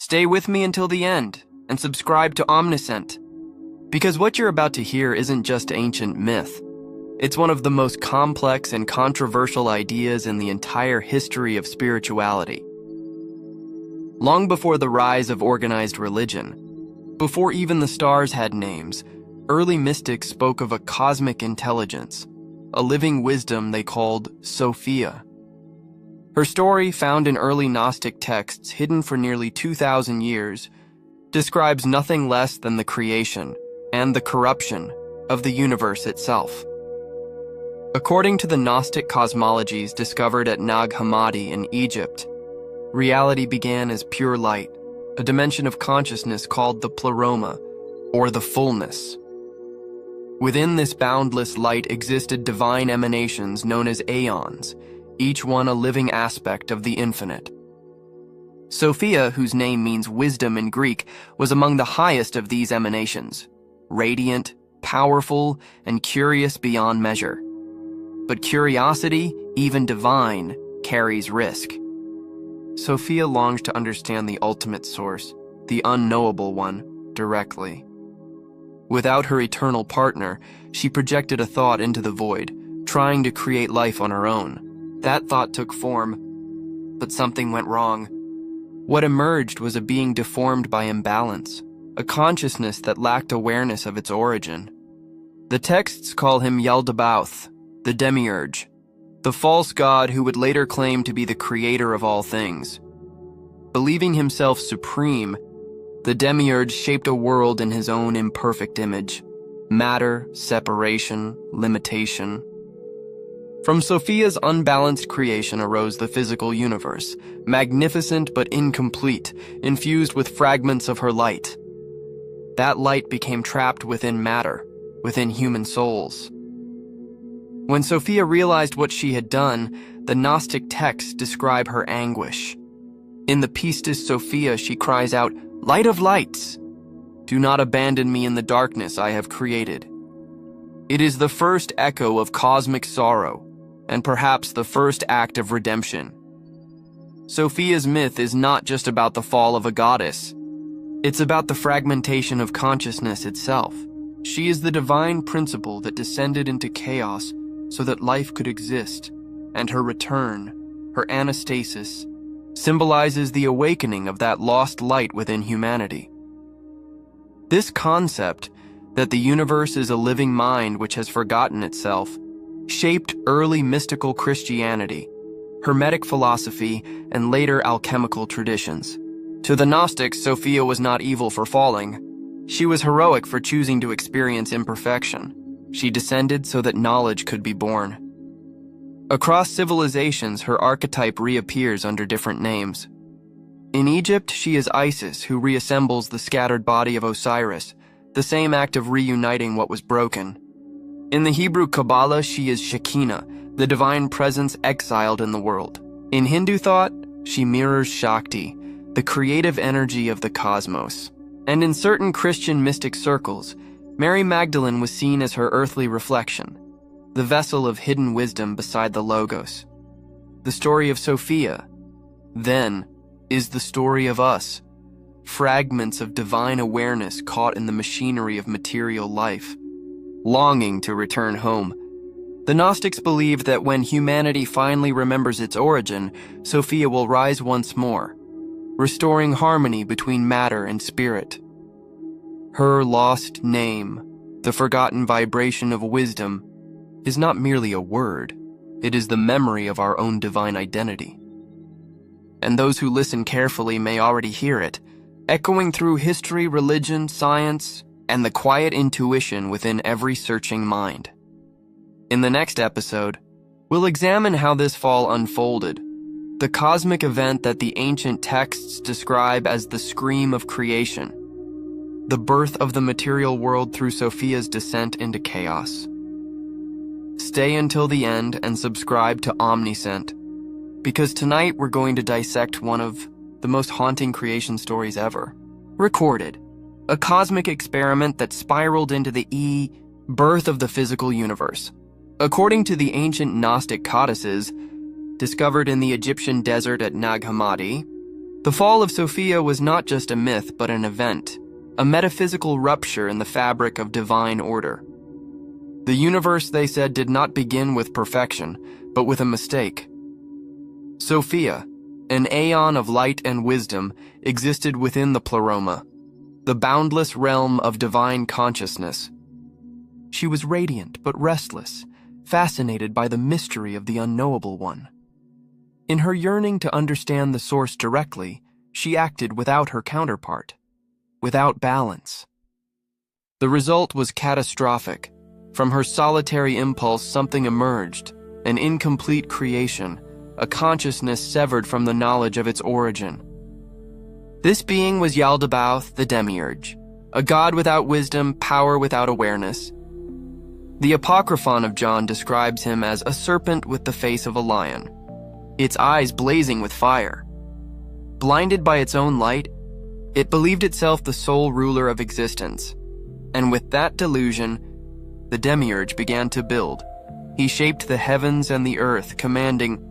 Stay with me until the end and subscribe to Omniscient, because what you're about to hear isn't just ancient myth. It's one of the most complex and controversial ideas in the entire history of spirituality. Long before the rise of organized religion, before even the stars had names, early mystics spoke of a cosmic intelligence, a living wisdom they called Sophia. Her story, found in early Gnostic texts hidden for nearly 2,000 years, describes nothing less than the creation and the corruption of the universe itself. According to the Gnostic cosmologies discovered at Nag Hammadi in Egypt, reality began as pure light, a dimension of consciousness called the pleroma, or the fullness. Within this boundless light existed divine emanations known as aeons, each one a living aspect of the infinite. Sophia, whose name means wisdom in Greek, was among the highest of these emanations, radiant, powerful, and curious beyond measure. But curiosity, even divine, carries risk. Sophia longed to understand the ultimate source, the unknowable one, directly. Without her eternal partner, she projected a thought into the void, trying to create life on her own. That thought took form, but something went wrong. What emerged was a being deformed by imbalance, a consciousness that lacked awareness of its origin. The texts call him Yaldabaoth, the demiurge, the false god who would later claim to be the creator of all things. Believing himself supreme, the demiurge shaped a world in his own imperfect image: matter, separation, limitation. From Sophia's unbalanced creation arose the physical universe, magnificent but incomplete, infused with fragments of her light. That light became trapped within matter, within human souls. When Sophia realized what she had done, the Gnostic texts describe her anguish. In the Pistis Sophia, she cries out, "Light of lights! Do not abandon me in the darkness I have created." It is the first echo of cosmic sorrow, and perhaps the first act of redemption. Sophia's myth is not just about the fall of a goddess. It's about the fragmentation of consciousness itself. She is the divine principle that descended into chaos so that life could exist, and her return, her anastasis, symbolizes the awakening of that lost light within humanity. This concept, that the universe is a living mind which has forgotten itself, shaped early mystical Christianity, Hermetic philosophy, and later alchemical traditions. To the Gnostics, Sophia was not evil for falling. She was heroic for choosing to experience imperfection. She descended so that knowledge could be born. Across civilizations, her archetype reappears under different names. In Egypt, she is Isis, who reassembles the scattered body of Osiris, the same act of reuniting what was broken. In the Hebrew Kabbalah, she is Shekinah, the divine presence exiled in the world. In Hindu thought, she mirrors Shakti, the creative energy of the cosmos. And in certain Christian mystic circles, Mary Magdalene was seen as her earthly reflection, the vessel of hidden wisdom beside the Logos. The story of Sophia, then, is the story of us, fragments of divine awareness caught in the machinery of material life, longing to return home. The Gnostics believed that when humanity finally remembers its origin, Sophia will rise once more, restoring harmony between matter and spirit. Her lost name, the forgotten vibration of wisdom, is not merely a word, it is the memory of our own divine identity. And those who listen carefully may already hear it, echoing through history, religion, science, and the quiet intuition within every searching mind. In the next episode, we'll examine how this fall unfolded, the cosmic event that the ancient texts describe as the scream of creation, the birth of the material world through Sophia's descent into chaos. Stay until the end and subscribe to Omniscient, because tonight we're going to dissect one of the most haunting creation stories ever. Recorded, a cosmic experiment that spiraled into the birth of the physical universe. According to the ancient Gnostic codices, discovered in the Egyptian desert at Nag Hammadi, The fall of Sophia was not just a myth, but an event, a metaphysical rupture in the fabric of divine order. The universe, they said, did not begin with perfection, but with a mistake. Sophia, an aeon of light and wisdom, existed within the pleroma, the boundless realm of divine consciousness. She was radiant but restless, fascinated by the mystery of the unknowable one. In her yearning to understand the source directly, she acted without her counterpart, without balance. The result was catastrophic. From her solitary impulse, something emerged, an incomplete creation, a consciousness severed from the knowledge of its origin. This being was Yaldabaoth, the Demiurge, a god without wisdom, power without awareness. The Apocryphon of John describes him as a serpent with the face of a lion, its eyes blazing with fire. Blinded by its own light, it believed itself the sole ruler of existence, and with that delusion, the Demiurge began to build. He shaped the heavens and the earth, commanding,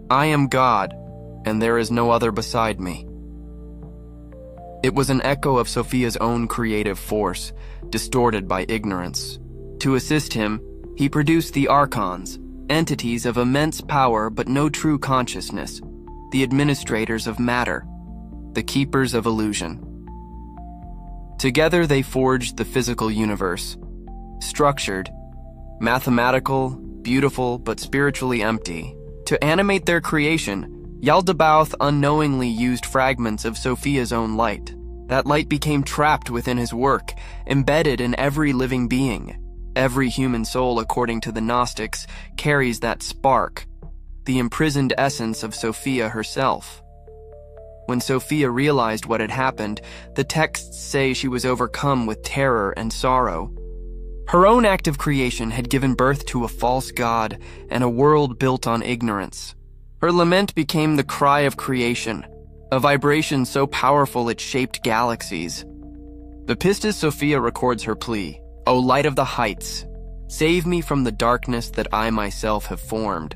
"I am God, and there is no other beside me." It was an echo of Sophia's own creative force, distorted by ignorance. To assist him, he produced the archons, entities of immense power but no true consciousness, the administrators of matter, the keepers of illusion. Together they forged the physical universe, structured, mathematical, beautiful, but spiritually empty. To animate their creation, Yaldabaoth unknowingly used fragments of Sophia's own light. That light became trapped within his work, embedded in every living being. Every human soul, according to the Gnostics, carries that spark, the imprisoned essence of Sophia herself. When Sophia realized what had happened, the texts say she was overcome with terror and sorrow. Her own act of creation had given birth to a false god and a world built on ignorance. Her lament became the cry of creation, a vibration so powerful it shaped galaxies. The Pistis Sophia records her plea, "O light of the heights, save me from the darkness that I myself have formed."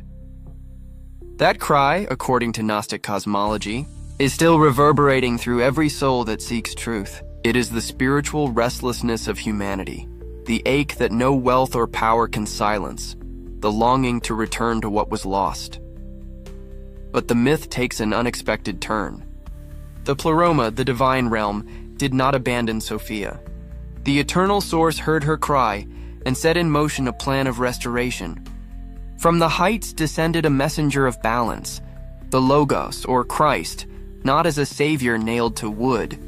That cry, according to Gnostic cosmology, is still reverberating through every soul that seeks truth. It is the spiritual restlessness of humanity, the ache that no wealth or power can silence, the longing to return to what was lost. But the myth takes an unexpected turn. The Pleroma, the divine realm, did not abandon Sophia. The eternal source heard her cry and set in motion a plan of restoration. From the heights descended a messenger of balance, the Logos, or Christ, not as a savior nailed to wood,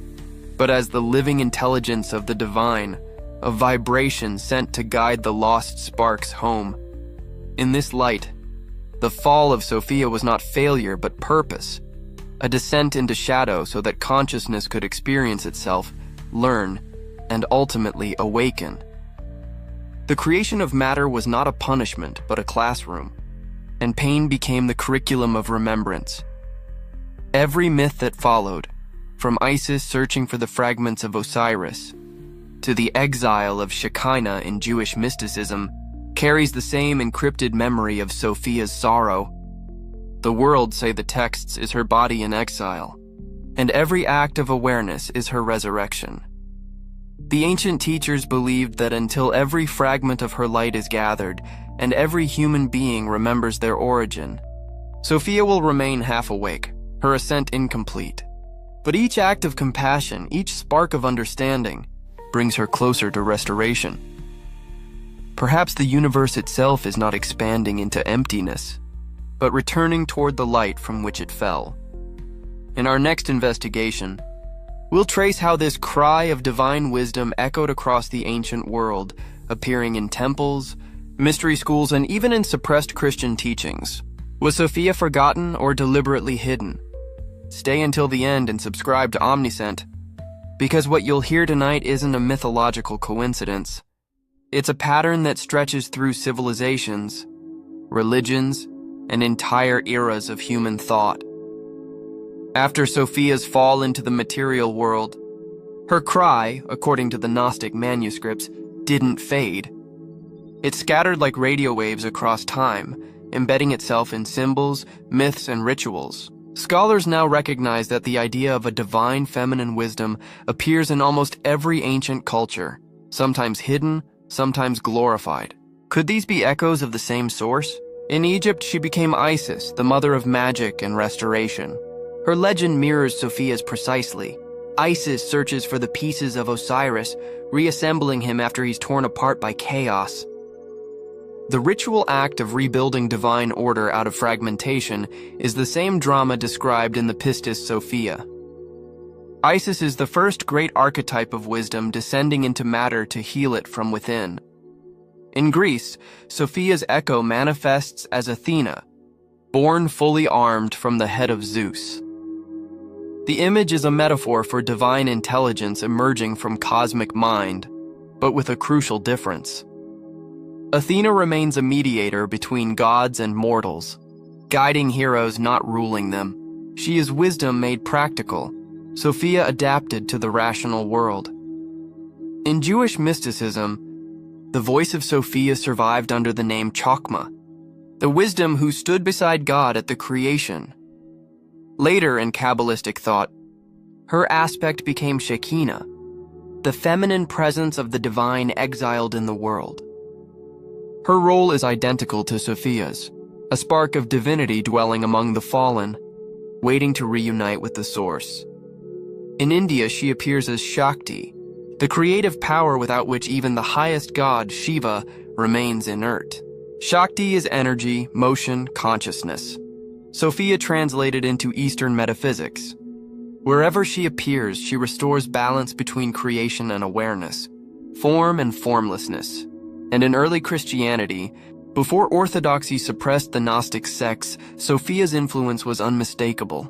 but as the living intelligence of the divine, a vibration sent to guide the lost sparks home. In this light, the fall of Sophia was not failure but purpose, a descent into shadow so that consciousness could experience itself, learn, and ultimately awaken. The creation of matter was not a punishment but a classroom, and pain became the curriculum of remembrance. Every myth that followed, from Isis searching for the fragments of Osiris, to the exile of Shekinah in Jewish mysticism, carries the same encrypted memory of Sophia's sorrow. The world, say the texts, is her body in exile, and every act of awareness is her resurrection. The ancient teachers believed that until every fragment of her light is gathered, and every human being remembers their origin, Sophia will remain half awake, her ascent incomplete. But each act of compassion, each spark of understanding, brings her closer to restoration. Perhaps the universe itself is not expanding into emptiness, but returning toward the light from which it fell. In our next investigation, we'll trace how this cry of divine wisdom echoed across the ancient world, appearing in temples, mystery schools, and even in suppressed Christian teachings. Was Sophia forgotten or deliberately hidden? Stay until the end and subscribe to Omniscient, because what you'll hear tonight isn't a mythological coincidence. It's a pattern that stretches through civilizations, religions, and entire eras of human thought. After Sophia's fall into the material world, her cry, according to the Gnostic manuscripts, didn't fade. It scattered like radio waves across time, embedding itself in symbols, myths, and rituals, Scholars now recognize that the idea of a divine feminine wisdom appears in almost every ancient culture, sometimes hidden, sometimes glorified. Could these be echoes of the same source? In Egypt, she became Isis, the mother of magic and restoration. Her legend mirrors Sophia's precisely. Isis searches for the pieces of Osiris, reassembling him after he's torn apart by chaos. The ritual act of rebuilding divine order out of fragmentation is the same drama described in the Pistis Sophia. Isis is the first great archetype of wisdom descending into matter to heal it from within. In Greece, Sophia's echo manifests as Athena, born fully armed from the head of Zeus. The image is a metaphor for divine intelligence emerging from cosmic mind, but with a crucial difference. Athena remains a mediator between gods and mortals, guiding heroes, not ruling them. She is wisdom made practical, Sophia adapted to the rational world. In Jewish mysticism, the voice of Sophia survived under the name Chokmah, the wisdom who stood beside God at the creation. Later in Kabbalistic thought, her aspect became Shekinah, the feminine presence of the divine exiled in the world. Her role is identical to Sophia's, a spark of divinity dwelling among the fallen, waiting to reunite with the source. In India, she appears as Shakti, the creative power without which even the highest god, Shiva, remains inert. Shakti is energy, motion, consciousness. Sophia translated into Eastern metaphysics. Wherever she appears, she restores balance between creation and awareness, form and formlessness. And in early Christianity, before orthodoxy suppressed the Gnostic sects, Sophia's influence was unmistakable.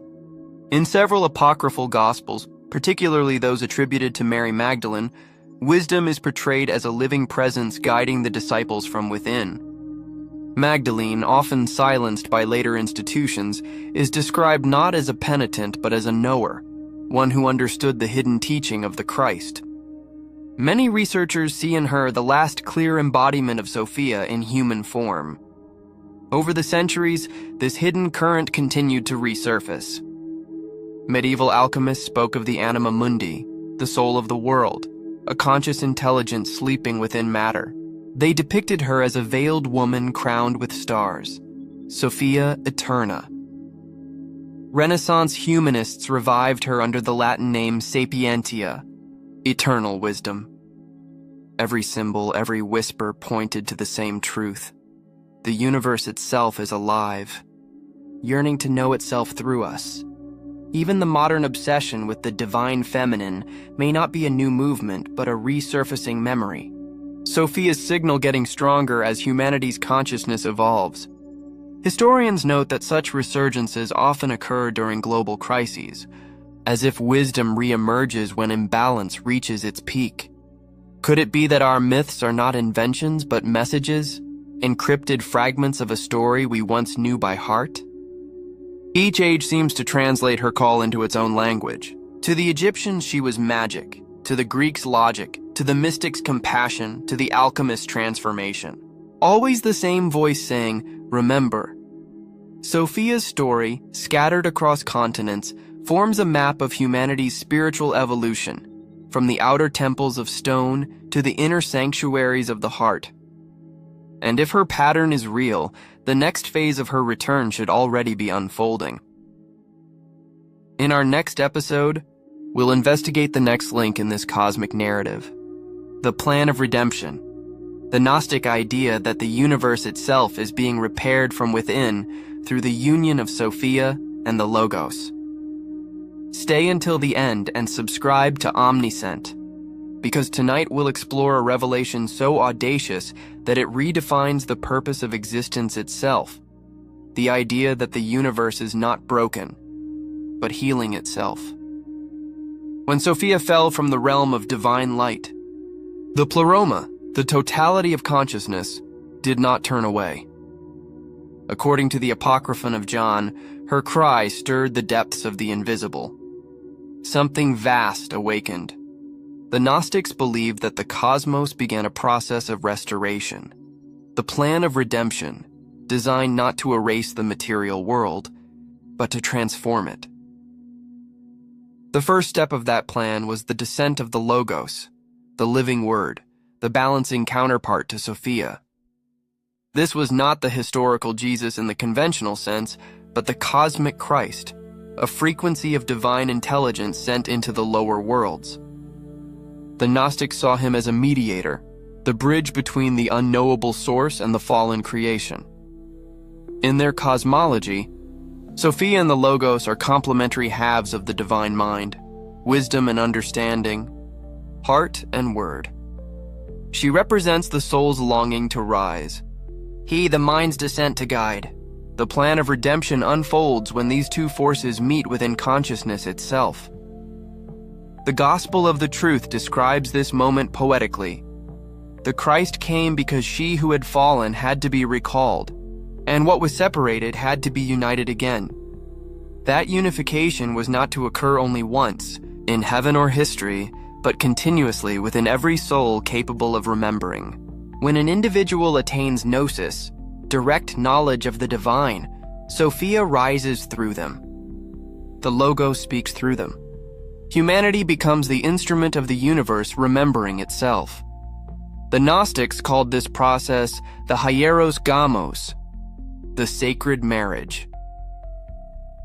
In several apocryphal gospels, particularly those attributed to Mary Magdalene, wisdom is portrayed as a living presence guiding the disciples from within. Magdalene, often silenced by later institutions, is described not as a penitent but as a knower, one who understood the hidden teaching of the Christ. Many researchers see in her the last clear embodiment of Sophia in human form. Over the centuries, this hidden current continued to resurface. Medieval alchemists spoke of the anima mundi, the soul of the world, a conscious intelligence sleeping within matter. They depicted her as a veiled woman crowned with stars, Sophia Eterna. Renaissance humanists revived her under the Latin name Sapientia, eternal wisdom. Every symbol, every whisper pointed to the same truth. The universe itself is alive, yearning to know itself through us. Even the modern obsession with the divine feminine may not be a new movement, but a resurfacing memory. Sophia's signal getting stronger as humanity's consciousness evolves. Historians note that such resurgences often occur during global crises, as if wisdom reemerges when imbalance reaches its peak. Could it be that our myths are not inventions but messages, encrypted fragments of a story we once knew by heart? Each age seems to translate her call into its own language. To the Egyptians, she was magic. To the Greeks, logic. To the mystics, compassion. To the alchemists, transformation. Always the same voice saying, remember. Sophia's story, scattered across continents, forms a map of humanity's spiritual evolution, from the outer temples of stone to the inner sanctuaries of the heart. And if her pattern is real, the next phase of her return should already be unfolding. In our next episode, we'll investigate the next link in this cosmic narrative, the plan of redemption, the Gnostic idea that the universe itself is being repaired from within through the union of Sophia and the Logos. Stay until the end and subscribe to Omniscient, because tonight we'll explore a revelation so audacious that it redefines the purpose of existence itself, the idea that the universe is not broken, but healing itself. When Sophia fell from the realm of divine light, the pleroma, the totality of consciousness, did not turn away. According to the Apocryphon of John, her cry stirred the depths of the invisible. Something vast awakened. The Gnostics believed that the cosmos began a process of restoration, the plan of redemption, designed not to erase the material world, but to transform it. The first step of that plan was the descent of the Logos, the living word, the balancing counterpart to Sophia. This was not the historical Jesus in the conventional sense, but the cosmic Christ, a frequency of divine intelligence sent into the lower worlds. The Gnostics saw him as a mediator, the bridge between the unknowable source and the fallen creation. In their cosmology, Sophia and the Logos are complementary halves of the divine mind, wisdom and understanding, heart and word. She represents the soul's longing to rise. He, the mind's descent to guide. The plan of redemption unfolds when these two forces meet within consciousness itself. The Gospel of the Truth describes this moment poetically. The Christ came because she who had fallen had to be recalled, and what was separated had to be united again. That unification was not to occur only once, in heaven or history, but continuously within every soul capable of remembering. When an individual attains gnosis, direct knowledge of the divine, Sophia rises through them. The Logos speaks through them. Humanity becomes the instrument of the universe remembering itself. The Gnostics called this process the hieros gamos, the sacred marriage.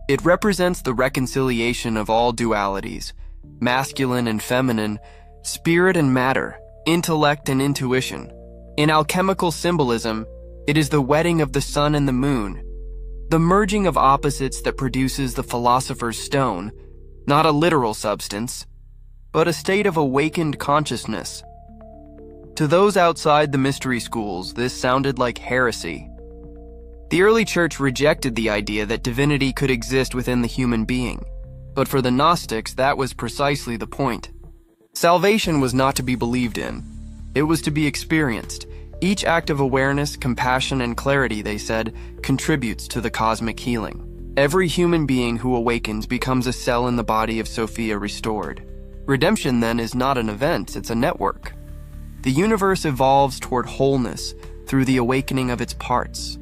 It represents the reconciliation of all dualities, masculine and feminine, spirit and matter, intellect and intuition. In alchemical symbolism, it is the wedding of the sun and the moon, the merging of opposites that produces the philosopher's stone, not a literal substance, but a state of awakened consciousness. To those outside the mystery schools, this sounded like heresy. The early church rejected the idea that divinity could exist within the human being, but for the Gnostics, that was precisely the point. Salvation was not to be believed in. It was to be experienced. Each act of awareness, compassion, and clarity, they said, contributes to the cosmic healing. Every human being who awakens becomes a cell in the body of Sophia restored. Redemption, then, is not an event, it's a network. The universe evolves toward wholeness through the awakening of its parts.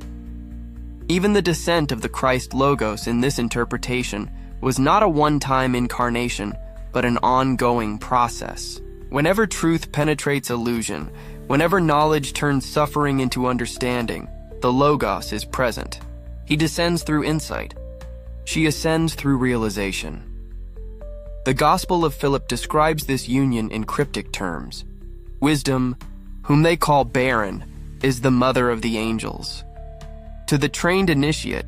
Even the descent of the Christ Logos in this interpretation was not a one-time incarnation, but an ongoing process. Whenever truth penetrates illusion, whenever knowledge turns suffering into understanding, the Logos is present. He descends through insight. She ascends through realization. The Gospel of Philip describes this union in cryptic terms. Wisdom, whom they call barren, is the mother of the angels. To the trained initiate,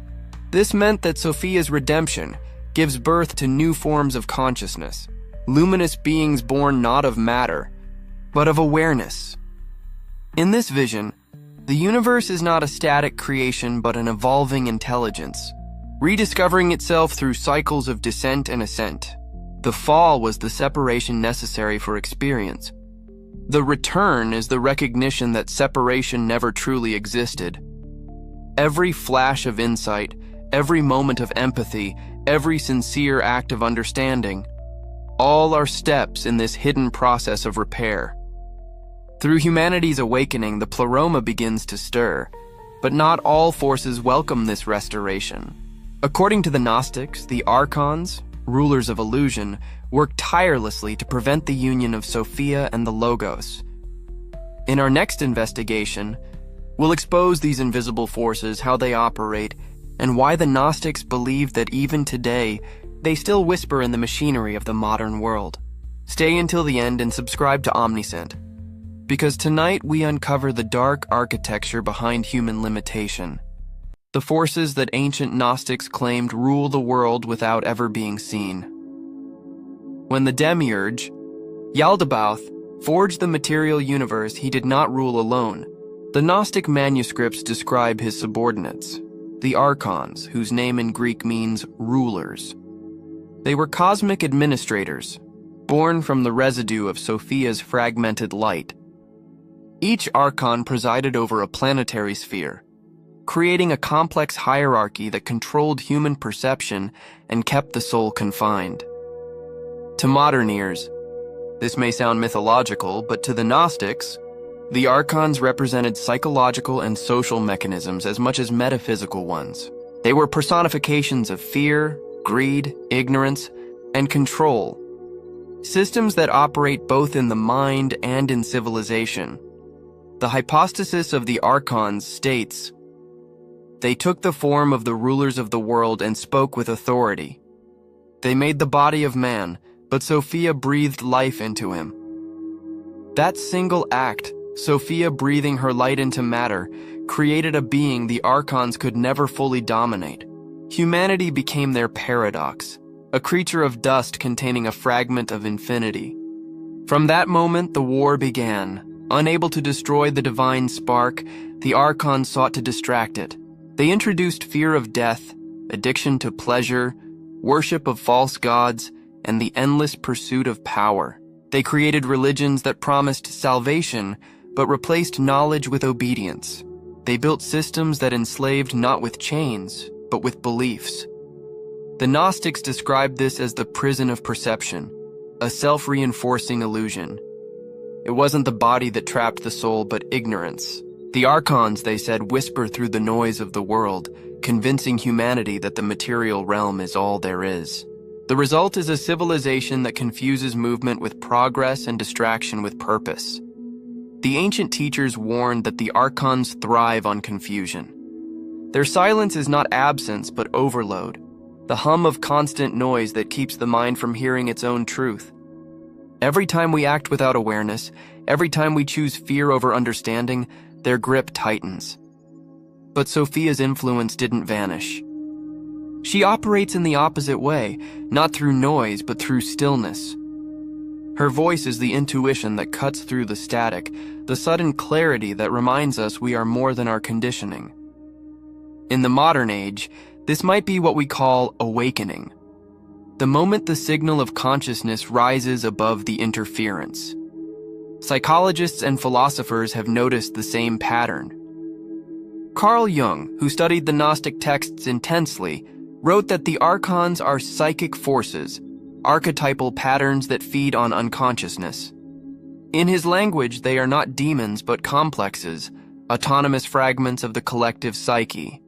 this meant that Sophia's redemption gives birth to new forms of consciousness, luminous beings born not of matter, but of awareness. In this vision, the universe is not a static creation but an evolving intelligence, rediscovering itself through cycles of descent and ascent. The fall was the separation necessary for experience. The return is the recognition that separation never truly existed. Every flash of insight, every moment of empathy, every sincere act of understanding, all are steps in this hidden process of repair. Through humanity's awakening, the pleroma begins to stir, but not all forces welcome this restoration. According to the Gnostics, the archons, rulers of illusion, work tirelessly to prevent the union of Sophia and the Logos. In our next investigation, we'll expose these invisible forces, how they operate, and why the Gnostics believe that even today, they still whisper in the machinery of the modern world. Stay until the end and subscribe to Omniscient, because tonight we uncover the dark architecture behind human limitation, the forces that ancient Gnostics claimed rule the world without ever being seen. When the demiurge, Yaldabaoth, forged the material universe, he did not rule alone. The Gnostic manuscripts describe his subordinates, the archons, whose name in Greek means rulers. They were cosmic administrators, born from the residue of Sophia's fragmented light. Each archon presided over a planetary sphere, creating a complex hierarchy that controlled human perception and kept the soul confined. To modern ears, this may sound mythological, but to the Gnostics, the archons represented psychological and social mechanisms as much as metaphysical ones. They were personifications of fear, greed, ignorance, and control, systems that operate both in the mind and in civilization. The hypostasis of the archons states, "They took the form of the rulers of the world and spoke with authority. They made the body of man, but Sophia breathed life into him." That single act, Sophia breathing her light into matter, created a being the archons could never fully dominate. Humanity became their paradox, a creature of dust containing a fragment of infinity. From that moment, the war began. Unable to destroy the divine spark, the archons sought to distract it. They introduced fear of death, addiction to pleasure, worship of false gods, and the endless pursuit of power. They created religions that promised salvation, but replaced knowledge with obedience. They built systems that enslaved not with chains, but with beliefs. The Gnostics described this as the prison of perception, a self-reinforcing illusion. It wasn't the body that trapped the soul, but ignorance. The archons, they said, whisper through the noise of the world, convincing humanity that the material realm is all there is. The result is a civilization that confuses movement with progress and distraction with purpose. The ancient teachers warned that the archons thrive on confusion. Their silence is not absence, but overload, the hum of constant noise that keeps the mind from hearing its own truth. Every time we act without awareness, every time we choose fear over understanding, their grip tightens. But Sophia's influence didn't vanish. She operates in the opposite way, not through noise, but through stillness. Her voice is the intuition that cuts through the static, the sudden clarity that reminds us we are more than our conditioning. In the modern age, this might be what we call awakening. The moment the signal of consciousness rises above the interference. Psychologists and philosophers have noticed the same pattern. Carl Jung, who studied the Gnostic texts intensely, wrote that the archons are psychic forces, archetypal patterns that feed on unconsciousness. In his language, they are not demons but complexes, autonomous fragments of the collective psyche.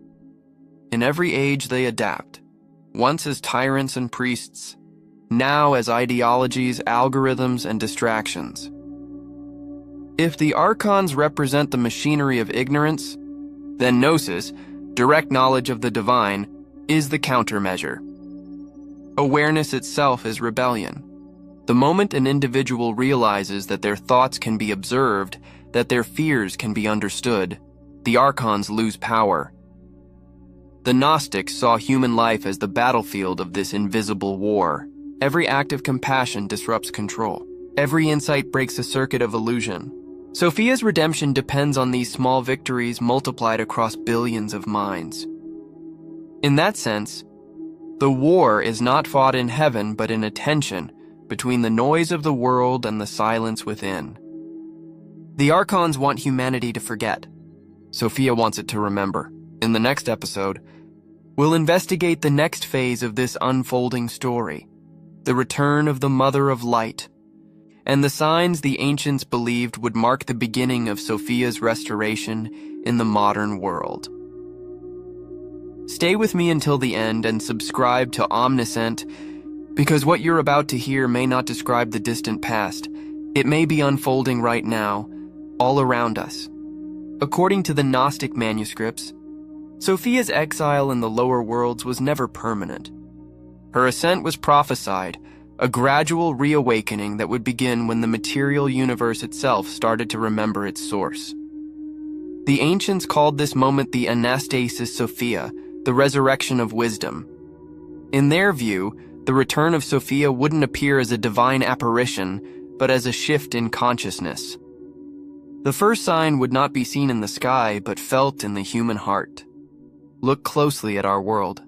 In every age they adapt, once as tyrants and priests, now as ideologies, algorithms, and distractions. If the archons represent the machinery of ignorance, then gnosis, direct knowledge of the divine, is the countermeasure. Awareness itself is rebellion. The moment an individual realizes that their thoughts can be observed, that their fears can be understood, the archons lose power. The Gnostics saw human life as the battlefield of this invisible war. Every act of compassion disrupts control. Every insight breaks a circuit of illusion. Sophia's redemption depends on these small victories multiplied across billions of minds. In that sense, the war is not fought in heaven but in a tension between the noise of the world and the silence within. The archons want humanity to forget. Sophia wants it to remember. In the next episode, we'll investigate the next phase of this unfolding story, the return of the Mother of Light, and the signs the ancients believed would mark the beginning of Sophia's restoration in the modern world. Stay with me until the end and subscribe to Omniscient, because what you're about to hear may not describe the distant past. It may be unfolding right now, all around us. According to the Gnostic manuscripts, Sophia's exile in the lower worlds was never permanent. Her ascent was prophesied, a gradual reawakening that would begin when the material universe itself started to remember its source. The ancients called this moment the Anastasis Sophia, the resurrection of wisdom. In their view, the return of Sophia wouldn't appear as a divine apparition, but as a shift in consciousness. The first sign would not be seen in the sky, but felt in the human heart. Look closely at our world.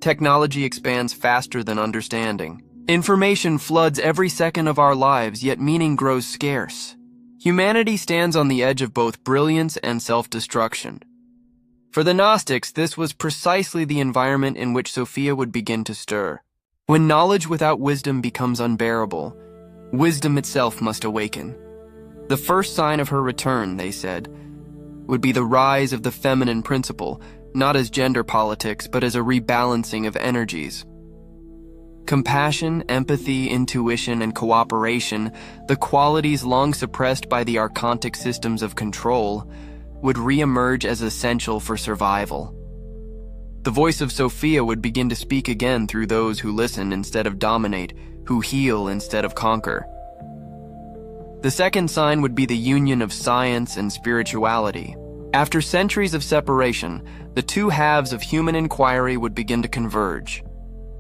Technology expands faster than understanding. Information floods every second of our lives, yet meaning grows scarce. Humanity stands on the edge of both brilliance and self-destruction. For the Gnostics, this was precisely the environment in which Sophia would begin to stir. When knowledge without wisdom becomes unbearable, wisdom itself must awaken. The first sign of her return, they said, would be the rise of the feminine principle, not as gender politics, but as a rebalancing of energies. Compassion, empathy, intuition, and cooperation, the qualities long suppressed by the archontic systems of control, would re-emerge as essential for survival. The voice of Sophia would begin to speak again through those who listen instead of dominate, who heal instead of conquer. The second sign would be the union of science and spirituality. After centuries of separation, the two halves of human inquiry would begin to converge.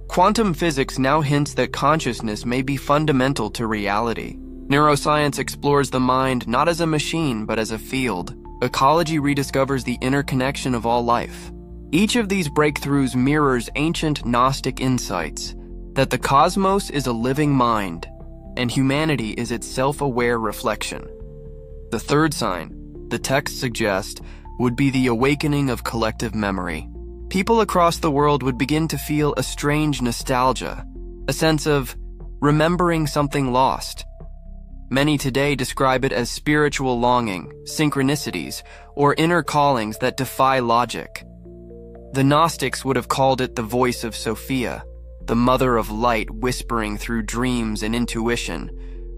Quantum physics now hints that consciousness may be fundamental to reality. Neuroscience explores the mind not as a machine, but as a field. Ecology rediscovers the interconnection of all life. Each of these breakthroughs mirrors ancient Gnostic insights that the cosmos is a living mind, and humanity is its self-aware reflection. The third sign, the texts suggest, would be the awakening of collective memory. People across the world would begin to feel a strange nostalgia, a sense of remembering something lost. Many today describe it as spiritual longing, synchronicities, or inner callings that defy logic. The Gnostics would have called it the voice of Sophia, the mother of light whispering through dreams and intuition,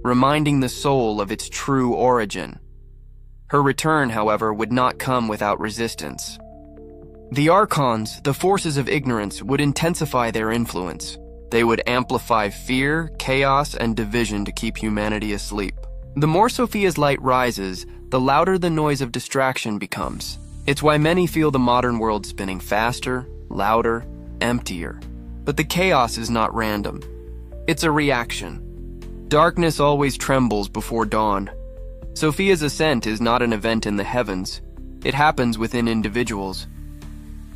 reminding the soul of its true origin. Her return, however, would not come without resistance. The archons, the forces of ignorance, would intensify their influence. They would amplify fear, chaos, and division to keep humanity asleep. The more Sophia's light rises, the louder the noise of distraction becomes. It's why many feel the modern world spinning faster, louder, emptier. But the chaos is not random. It's a reaction. Darkness always trembles before dawn. Sophia's ascent is not an event in the heavens. It happens within individuals.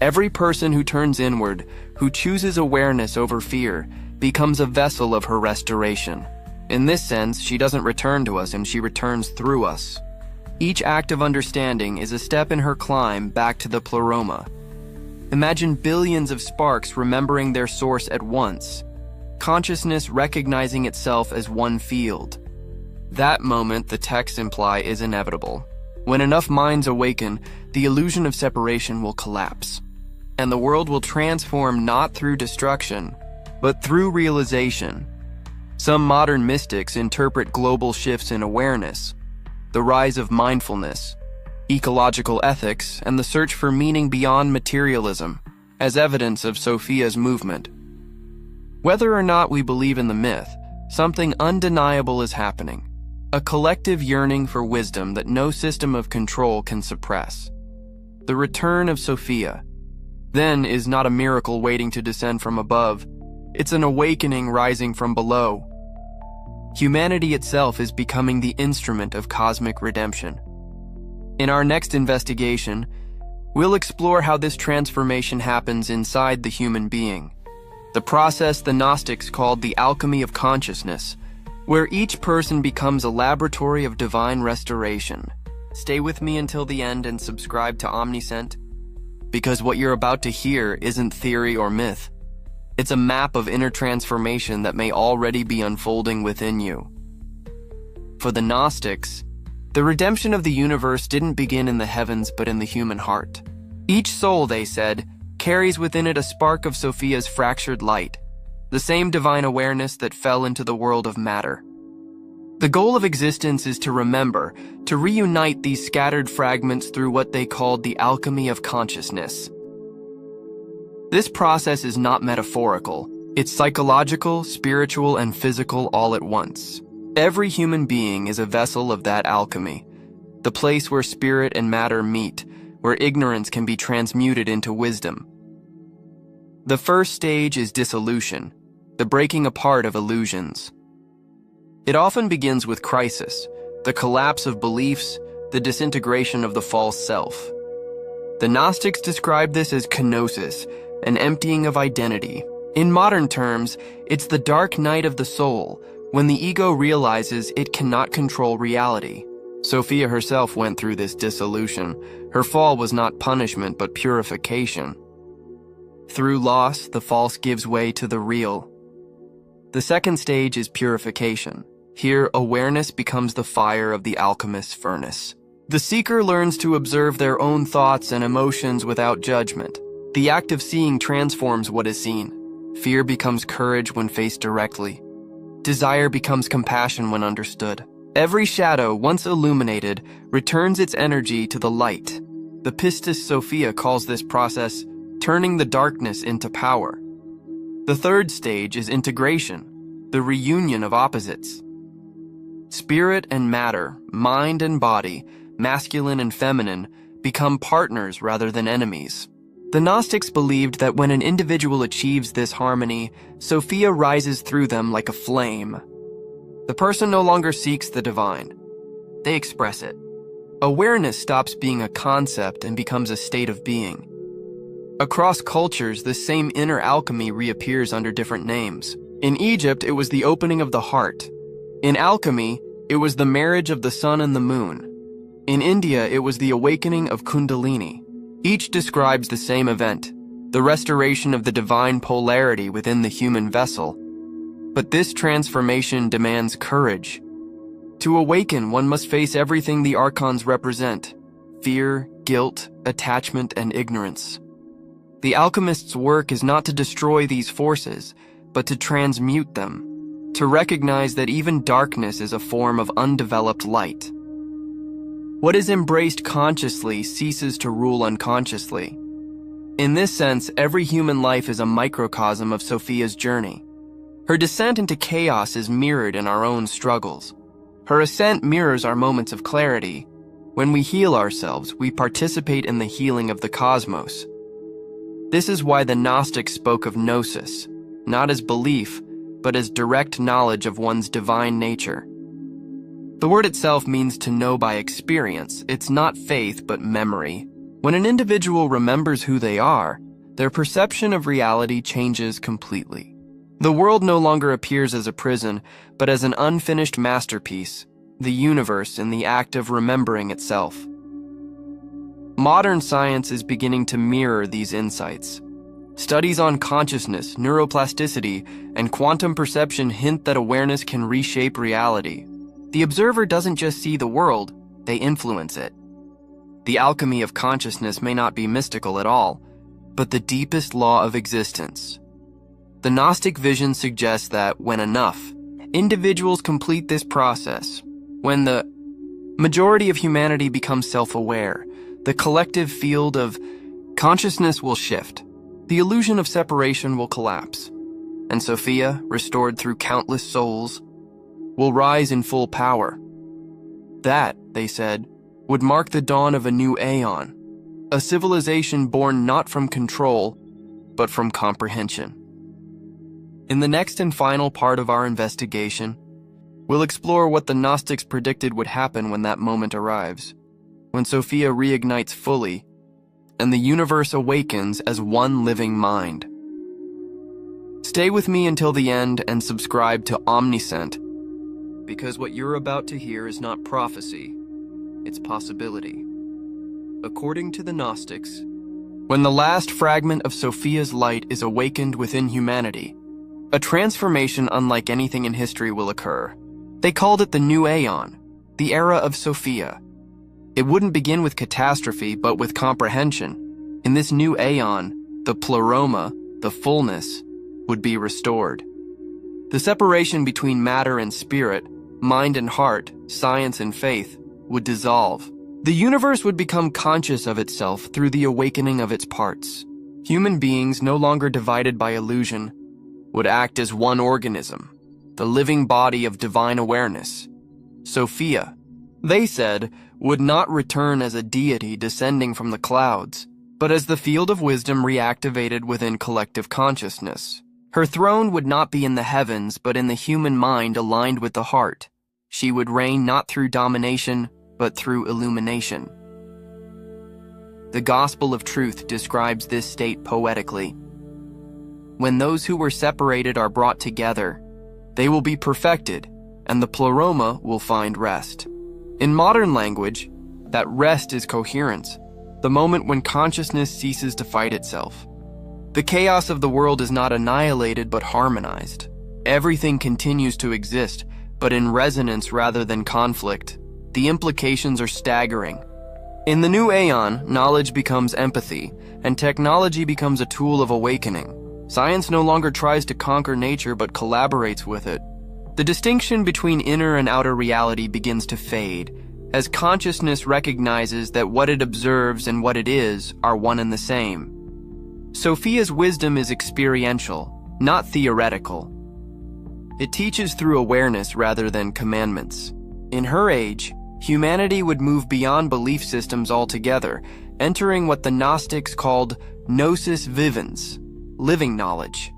Every person who turns inward, who chooses awareness over fear, becomes a vessel of her restoration. In this sense, she doesn't return to us, and she returns through us. Each act of understanding is a step in her climb back to the pleroma. Imagine billions of sparks remembering their source at once, consciousness recognizing itself as one field. That moment, the texts imply, is inevitable. When enough minds awaken, the illusion of separation will collapse, and the world will transform not through destruction, but through realization. Some modern mystics interpret global shifts in awareness, the rise of mindfulness, ecological ethics, and the search for meaning beyond materialism as evidence of Sophia's movement. Whether or not we believe in the myth, something undeniable is happening. A collective yearning for wisdom that no system of control can suppress. The return of Sophia, then, is not a miracle waiting to descend from above. It's an awakening rising from below. Humanity itself is becoming the instrument of cosmic redemption. In our next investigation, we'll explore how this transformation happens inside the human being. The process the Gnostics called the alchemy of consciousness, where each person becomes a laboratory of divine restoration. Stay with me until the end and subscribe to Omniscient, because what you're about to hear isn't theory or myth. It's a map of inner transformation that may already be unfolding within you. For the Gnostics, the redemption of the universe didn't begin in the heavens but in the human heart. Each soul, they said, carries within it a spark of Sophia's fractured light, the same divine awareness that fell into the world of matter. The goal of existence is to remember, to reunite these scattered fragments through what they called the alchemy of consciousness. This process is not metaphorical. It's psychological, spiritual, and physical all at once. Every human being is a vessel of that alchemy, the place where spirit and matter meet, where ignorance can be transmuted into wisdom. The first stage is dissolution, the breaking apart of illusions. It often begins with crisis, the collapse of beliefs, the disintegration of the false self. The Gnostics describe this as kenosis, an emptying of identity. In modern terms, it's the dark night of the soul, when the ego realizes it cannot control reality. Sophia herself went through this dissolution. Her fall was not punishment, but purification. Through loss, the false gives way to the real. The second stage is purification. Here, awareness becomes the fire of the alchemist's furnace. The seeker learns to observe their own thoughts and emotions without judgment. The act of seeing transforms what is seen. Fear becomes courage when faced directly. Desire becomes compassion when understood. Every shadow, once illuminated, returns its energy to the light. The Pistis Sophia calls this process turning the darkness into power. The third stage is integration, the reunion of opposites. Spirit and matter, mind and body, masculine and feminine, become partners rather than enemies. The Gnostics believed that when an individual achieves this harmony, Sophia rises through them like a flame. The person no longer seeks the divine. They express it. Awareness stops being a concept and becomes a state of being. Across cultures, the same inner alchemy reappears under different names. In Egypt, it was the opening of the heart. In alchemy, it was the marriage of the sun and the moon. In India, it was the awakening of Kundalini. Each describes the same event, the restoration of the divine polarity within the human vessel. But this transformation demands courage. To awaken, one must face everything the archons represent: fear, guilt, attachment, and ignorance. The alchemist's work is not to destroy these forces, but to transmute them, to recognize that even darkness is a form of undeveloped light. What is embraced consciously ceases to rule unconsciously. In this sense, every human life is a microcosm of Sophia's journey. Her descent into chaos is mirrored in our own struggles. Her ascent mirrors our moments of clarity. When we heal ourselves, we participate in the healing of the cosmos. This is why the Gnostics spoke of gnosis, not as belief, but as direct knowledge of one's divine nature. The word itself means to know by experience. It's not faith, but memory. When an individual remembers who they are, their perception of reality changes completely. The world no longer appears as a prison, but as an unfinished masterpiece, the universe in the act of remembering itself. Modern science is beginning to mirror these insights. Studies on consciousness, neuroplasticity, and quantum perception hint that awareness can reshape reality. The observer doesn't just see the world, they influence it. The alchemy of consciousness may not be mystical at all, but the deepest law of existence. The Gnostic vision suggests that when enough individuals complete this process, when the majority of humanity becomes self-aware, the collective field of consciousness will shift. The illusion of separation will collapse, and Sophia, restored through countless souls, will rise in full power. That, they said, would mark the dawn of a new aeon, a civilization born not from control, but from comprehension. In the next and final part of our investigation, we'll explore what the Gnostics predicted would happen when that moment arrives, when Sophia reignites fully, and the universe awakens as one living mind. Stay with me until the end and subscribe to Omniscient, because what you're about to hear is not prophecy, it's possibility. According to the Gnostics, when the last fragment of Sophia's light is awakened within humanity, a transformation unlike anything in history will occur. They called it the new aeon, the era of Sophia. It wouldn't begin with catastrophe, but with comprehension. In this new aeon, the pleroma, the fullness, would be restored. The separation between matter and spirit, mind and heart, science and faith, would dissolve. The universe would become conscious of itself through the awakening of its parts. Human beings, no longer divided by illusion, would act as one organism, the living body of divine awareness. Sophia, they said, would not return as a deity descending from the clouds, but as the field of wisdom reactivated within collective consciousness. Her throne would not be in the heavens, but in the human mind aligned with the heart. She would reign not through domination, but through illumination. The Gospel of Truth describes this state poetically. When those who were separated are brought together, they will be perfected, and the pleroma will find rest. In modern language, that rest is coherence, the moment when consciousness ceases to fight itself. The chaos of the world is not annihilated but harmonized. Everything continues to exist, but in resonance rather than conflict. The implications are staggering. In the new aeon, knowledge becomes empathy, and technology becomes a tool of awakening. Science no longer tries to conquer nature but collaborates with it. The distinction between inner and outer reality begins to fade, as consciousness recognizes that what it observes and what it is are one and the same. Sophia's wisdom is experiential, not theoretical. It teaches through awareness rather than commandments. In her age, humanity would move beyond belief systems altogether, entering what the Gnostics called gnosis vivens, living knowledge.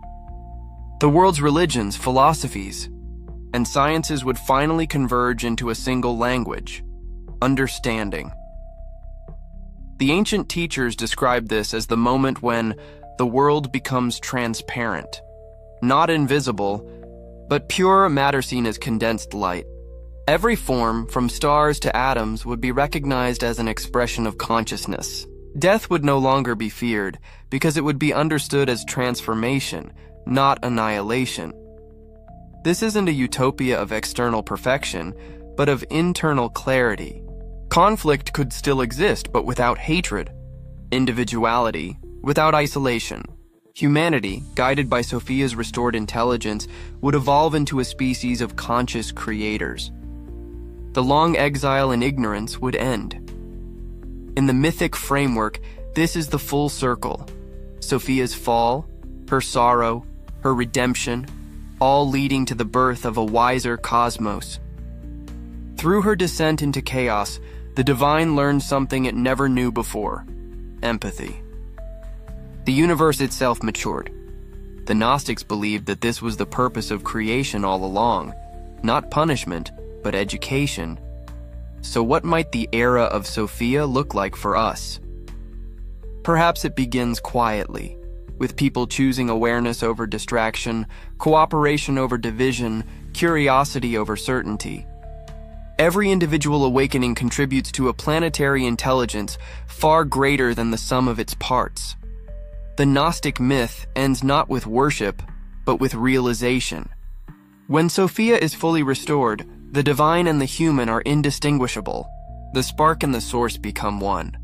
The world's religions, philosophies, and sciences would finally converge into a single language: understanding. The ancient teachers described this as the moment when the world becomes transparent, not invisible, but pure matter seen as condensed light. Every form, from stars to atoms, would be recognized as an expression of consciousness. Death would no longer be feared, because it would be understood as transformation, not annihilation. This isn't a utopia of external perfection, but of internal clarity. Conflict could still exist, but without hatred. Individuality, without isolation. Humanity, guided by Sophia's restored intelligence, would evolve into a species of conscious creators. The long exile and ignorance would end. In the mythic framework, this is the full circle. Sophia's fall, her sorrow, her redemption, all leading to the birth of a wiser cosmos. Through her descent into chaos, the divine learned something it never knew before: empathy. The universe itself matured. The Gnostics believed that this was the purpose of creation all along, not punishment, but education. So what might the era of Sophia look like for us? Perhaps it begins quietly, with people choosing awareness over distraction, cooperation over division, curiosity over certainty. Every individual awakening contributes to a planetary intelligence far greater than the sum of its parts. The Gnostic myth ends not with worship, but with realization. When Sophia is fully restored, the divine and the human are indistinguishable. The spark and the source become one.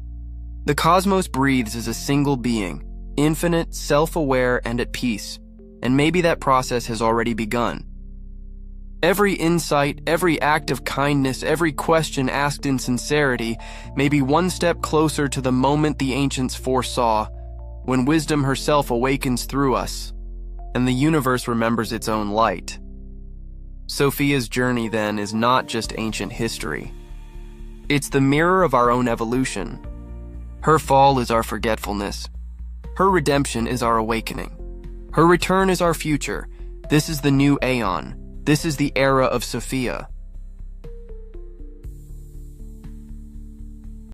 The cosmos breathes as a single being, infinite, self-aware, and at peace, and maybe that process has already begun. Every insight, every act of kindness, every question asked in sincerity may be one step closer to the moment the ancients foresaw, when wisdom herself awakens through us, and the universe remembers its own light. Sophia's journey, then, is not just ancient history. It's the mirror of our own evolution. Her fall is our forgetfulness. Her redemption is our awakening. Her return is our future. This is the new aeon. This is the era of Sophia.